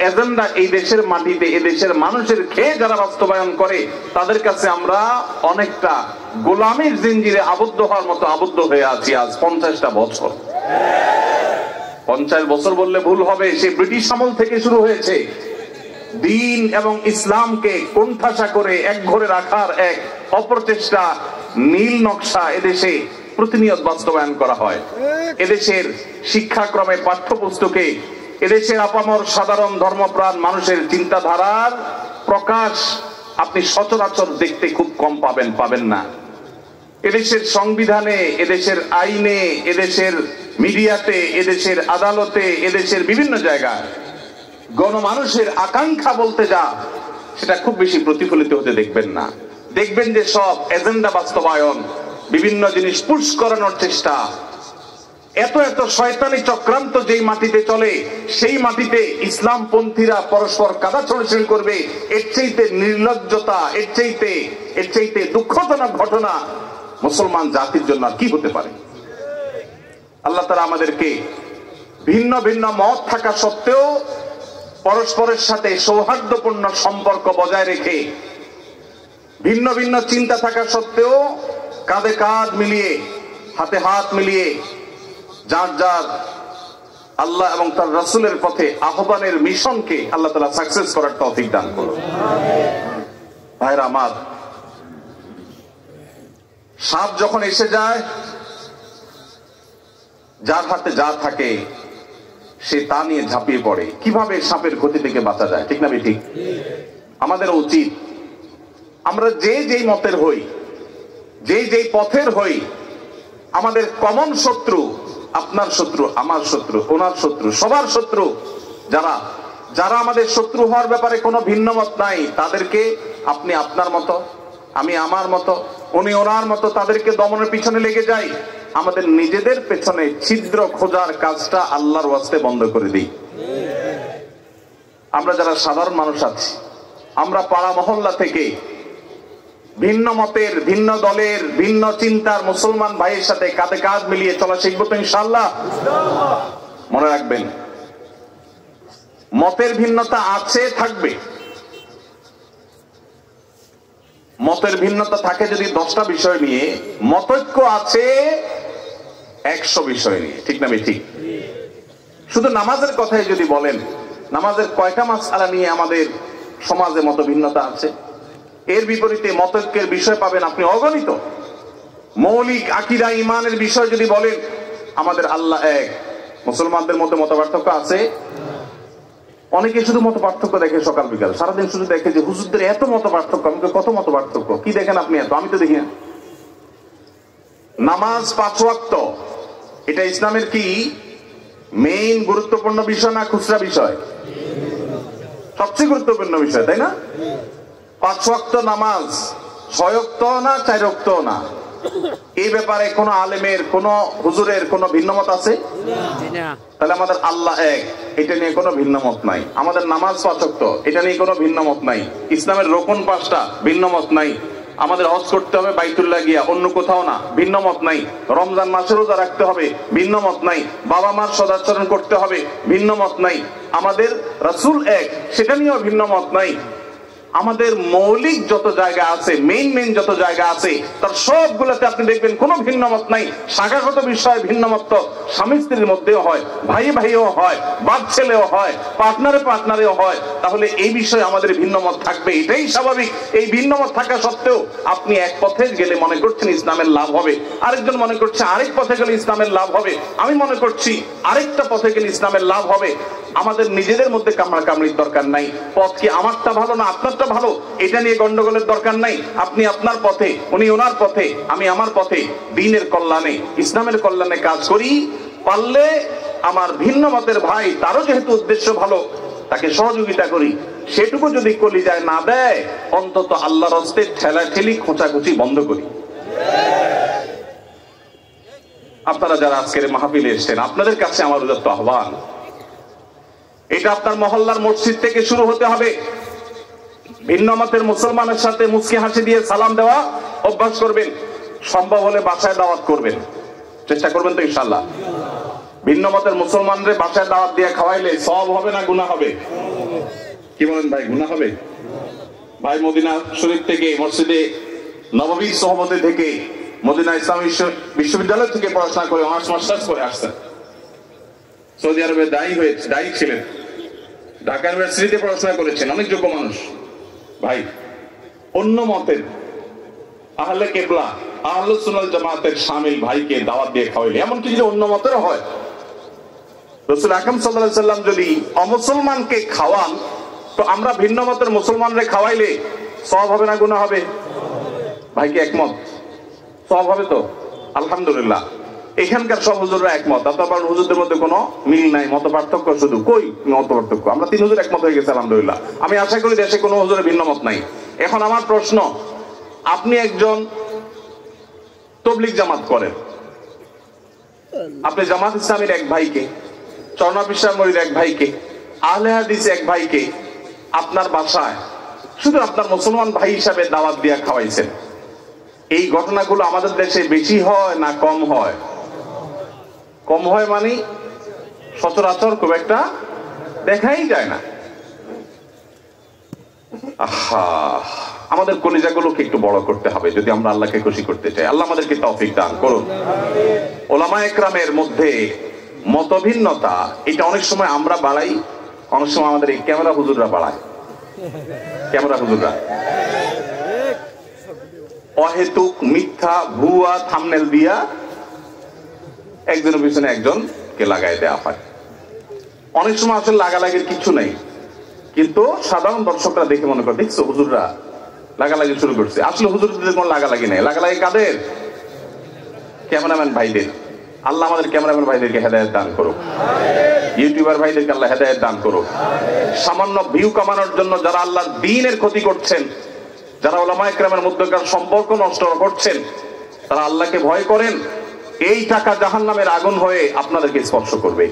Agenda এই দেশের মাটিতে এই দেশের মানুষের খেয়ে যারা বাস্তবায়ন করে তাদের কাছে আমরা অনেকটা গোলামীর জিঞ্জিরে আবদ্ধ হওয়ার মতো আবদ্ধ হয়ে আছি আজ 50টা বছর। 50 বছর বললে ভুল হবে, সে ব্রিটিশ আমল থেকে শুরু হয়েছে। দিন এবং ইসলামকে কোণঠাসা করে একঘরে রাখার এক অপ্রচেষ্টা নীল নকশা এদেশে প্রতিনিয়ত বাস্তবায়ন করা হয়। এদেশের শিক্ষাক্রমে পাঠ্যপুস্তকে এদেশের আপামর সাধারণ ধর্মপ্রাণ মানুষের চিন্তাধারার প্রকাশ আপনি সচরাচর দেখতে খুব কম পাবেন না। এদেশের সংবিধানে, এদেশের আইনে, এদেশের মিডিয়াতে, এদেশের আদালতে, এদেশের বিভিন্ন জায়গায় গণমানুষের আকাঙ্ক্ষা বলতে যা সেটা খুব বেশি প্রতিফলিত হতে দেখবেন না। দেখবেন যে সব এজেন্ডা বাস্তবায়ন, বিভিন্ন জিনিস পুশ করানোর চেষ্টা, এত এত শয়তানি চক্রান্ত যেই মাটিতে চলে সেই মাটিতে ইসলামপন্থীরা পরস্পর কাদা ছড়াছড়ি করবে, এর চাইতে নির্লজ্জতা, এর চাইতে দুঃখজনক ঘটনা মুসলমান জাতির জন্য কি হতে পারে? আল্লাহ তাআলা আমাদেরকে ভিন্ন ভিন্ন মত থাকা সত্ত্বেও পরস্পরের সাথে সৌহার্দ্যপূর্ণ সম্পর্ক বজায় রেখে, ভিন্ন ভিন্ন চিন্তা থাকা সত্ত্বেও কাঁধে কাঁধ মিলিয়ে, হাতে হাত মিলিয়ে যার যার আল্লাহ এবং তার রাসূলের পথে আহ্বানের মিশনকে আল্লাহ তাআলা সাকসেস করার তৌফিক দান করুন। ভাইরা আমার, সাপ যখন এসে যায়, যার হাতে যা থাকে সে তা নিয়ে ঝাঁপিয়ে পড়ে। কিভাবে সাপের ক্ষতি থেকে বাঁচা যায়, ঠিক না ঠিক? আমাদের উচিত আমরা যেই মতের হই, যেই পথের হই, আমাদের কমন শত্রু, আপনার শত্রু, আমার শত্রু, ওনার শত্রু, সবার শত্রু যারা আমাদের শত্রু হওয়ার ব্যাপারে কোনো ভিন্ন মত নাই, তাদেরকে আপনি আপনার মতো, আমি আমার মতো, উনি ওনার মতো, তাদেরকে দমনের পিছনে লেগে যাই। আমাদের নিজেদের পেছনে ছিদ্র খোঁজার কাজটা আল্লাহর ওয়াস্তে বন্ধ করে দিই। আমরা যারা সাধারণ মানুষ আছি, আমরা পাড়া মহল্লা থেকে ভিন্ন মতের, ভিন্ন দলের, ভিন্ন চিন্তার মুসলমান ভাইয়ের সাথে কাঁধে কাঁধ মিলিয়ে চলা শিখবো তো ইনশাআল্লাহ। মনে রাখবেন, মতের ভিন্নতা আছে, থাকবে। মতের ভিন্নতা থাকে যদি 10টা বিষয় নিয়ে, মতৈক্য আছে 100 বিষয় নিয়ে, ঠিক না ঠিক? শুধু নামাজের কথাই যদি বলেন, নামাজের কয়টা মাসআলা নিয়ে আমাদের সমাজে মত ভিন্নতা আছে? এর বিপরীতে মতৈক্যের বিষয় পাবেন আপনি অগণিত। মৌলিক আকীদা ঈমানের বিষয় যদি বলেন, আমাদের আল্লাহ এক, মুসলমানদের মধ্যে মত পার্থক্য আছে। অনেকে শুধু মত পার্থক্য দেখে সকাল বিকাল, সারাদিন শুধু দেখে যে হুজুরদের এত মত পার্থক্য। আমাকে কত মত পার্থক্য? কি দেখেন আপনি এত? আমি তো দেখি না। নামাজ 5 ওয়াক্ত, এটা ইসলামের কি মেইন গুরুত্বপূর্ণ বিষয় না খুচরা বিষয়? সবচেয়ে গুরুত্বপূর্ণ বিষয়, তাই না? 5 ওয়াক্ত নামাজ 6 ওয়াক্ত না 4 ওয়াক্ত না, এই ব্যাপারে কোন আলেমের, কোন হুজুরের কোন ভিন্নমত আছে? তাহলে আমাদের আল্লাহ এক, এটা নিয়ে কোনো ভিন্নমত নাই। আমাদের নামাজ 5 ওয়াক্ত, এটা নিয়ে কোনো ভিন্নমত নাই। ইসলামের রোকন 5টা, ভিন্নমত নাই। আমাদের হজ করতে হবে বাইতুল্লাহ গিয়া, অন্য কোথাও না, ভিন্নমত নাই। রমজান মাসে রোজা রাখতে হবে, ভিন্নমত নাই। বাবা মার সদাচরণ করতে হবে, ভিন্নমত নাই। আমাদের রাসূল এক, সেটা নিয়েও ভিন্নমত নাই। আমাদের মৌলিক যত জায়গা আছে, মেইন যত জায়গা আছে, তার সবগুলোতে আপনি দেখবেন কোনো ভিন্নমত নাই। শাখাগত বিষয়ে ভিন্নমত তো স্বামী স্ত্রীর মধ্যেও হয়, ভাই ভাইও হয়, বাপ ছেলেও হয়, পার্টনারেও হয়। তাহলে এই বিষয়ে আমাদের ভিন্নমত থাকবে, এটাই স্বাভাবিক। এই ভিন্নমত থাকা সত্ত্বেও আপনি এক পথে গেলে মনে করছেন ইসলামের লাভ হবে, আরেকজন মনে করছে আরেক পথে গেলে ইসলামের লাভ হবে, আমি মনে করছি আরেকটা পথে গেলে ইসলামের লাভ হবে। আমাদের নিজেদের মধ্যে কামড়াকামড়ির দরকার নাই। পথ কি আমারটা ভালো না আপনারটা ভালো, এটা নিয়ে গন্ডগোলের দরকার নাই। আপনি আপনার পথে, উনি ওনার পথে, আমি আমার পথে, দ্বীনের কল্যাণে, ইসলামের কল্যাণে কাজ করি। পারলে আমার ভিন্ন মতের ভাই, তারও যেহেতু উদ্দেশ্য ভালো, তাকে সহযোগিতা করি। সেটুকু যদি কলিজায় না দেয়, অন্তত আল্লাহর হস্তে ঠেলাঠেলি খোঁচাখুচি বন্ধ করি। আপনারা যারা আজকের মাহফিলে এসেছেন, আপনাদের কাছে আমার উদাত্ত আহ্বান, এটা আপনার মহল্লার মসজিদ থেকে শুরু হতে হবে। ভিন্ন মতের মুসলমানের সাথে মুচকি হাসি দিয়ে সালাম দেওয়া অভ্যাস করবেন। সম্ভব হলে বাসায় দাওয়াত করবেন, চেষ্টা করবেন তো ইনশাআল্লাহ। ভিন্ন মতের মুসলমানদের বাসায় দাওয়াত দিয়ে খাওয়াইলে সওয়াব হবে না গুনাহ হবে? কি বলেন ভাই, গুনাহ হবে? ভাই মদিনা শরীফ থেকে, মসজিদে নববীর সহবতে থেকে, মদিনা ইসলামী বিশ্ববিদ্যালয় থেকে পড়াশোনা করে অনার্স মাস্টার্স করে আসছেন। সৌদি আরবে দায়ী ছিলেন, ঢাকা ইউনিভার্সিটিতে পড়াশোনা করেছেন, অনেক যোগ্য মানুষ। ভাই অন্য মতের আহলে কেবলা, আহলুস সুন্নাহ জামাতের শামিল ভাইকে দাওয়াত দিয়ে খাওয়াইলে, এমনকি যদি অন্য মতের হয়, রাসূল আকরাম সাল্লাল্লাহু আলাইহি সাল্লাম যদি অমুসলমানকে খাওয়ান, তো আমরা ভিন্ন মতের মুসলমানরে খাওয়াইলে সওয়াব হবে না গুনাহ হবে? ভাই কি একমত? সওয়াব হবে তো? আলহামদুলিল্লাহ। এখানকার সব হুজুররা একমত। আপনার হুজুরদের মধ্যে কোনো মিল নাই, মত পার্থক্য শুধু। কই মত পার্থক্য? আমরা 3 হুজুর একমত হয়ে গেছে আলহামদুলিল্লাহ। আমি আশা করি দেশে কোনো হুজুরের ভিন্ন মত নাই। এখন আমার প্রশ্ন, আপনি একজন তাবলীগ জামাত করেন, আপনি জামাত ইসলামীর এক ভাইকে, চরনা পিসামরির এক ভাইকে, আহলে হাদিস এক ভাইকে আপনার বাসায় শুধু আপনার মুসলমান ভাই হিসাবে দাওয়াত দিয়া খাওয়াইছেন। এই ঘটনাগুলো আমাদের দেশে বেশি হয় না কম হয়? কম হয় মানে সচরাচর খুব একটা দেখাই যায় না। আমাদের কলিজাগুলোকে একটু বড় করতে হবে যদি আমরা আল্লাহকে খুশি করতে চাই। আল্লাহ আমাদেরকে তৌফিক দান করুন। উলামায়ে কেরামের মধ্যে মতভিন্নতা, এটা অনেক সময় আমরা বাড়াই, অনেক সময় আমাদের এই ক্যামেরা হুজুররা বাড়ায়। ক্যামেরা হুজুররা অহেতুক মিথ্যা ভুয়া থাম্বনেল দিয়া একজনের পিছনে একজনকে লাগাই দেওয়া হয়। অনেক সময় আসলে লাগালাগির কিছু নেই, কিন্তু সাধারণ দর্শকরা দেখে মনে করে, দেখছো হুজুররা লাগালাগি শুরু করছে। আসলে হুজুরদের কোনো লাগালাগি নেই। লাগালাগি কাদের? ক্যামেরাম্যান ভাইদের। আল্লাহ আমাদের ক্যামেরাম্যান ভাইদেরকে হেদায়েত দান করুক, ইউটিউবার ভাইদেরকে আল্লাহ হেদায়েত দান করুক। সামান্য ভিউ কামানোর জন্য যারা আল্লাহর দ্বীনের ক্ষতি করছেন, যারা উলামায়ে কেরামের মধ্যকার সম্পর্ক নষ্ট করছেন, তারা আল্লাহকে ভয় করেন। এই টাকা জাহান্নামের আগুন হয়ে আপনাদেরকে স্পর্শ করবে।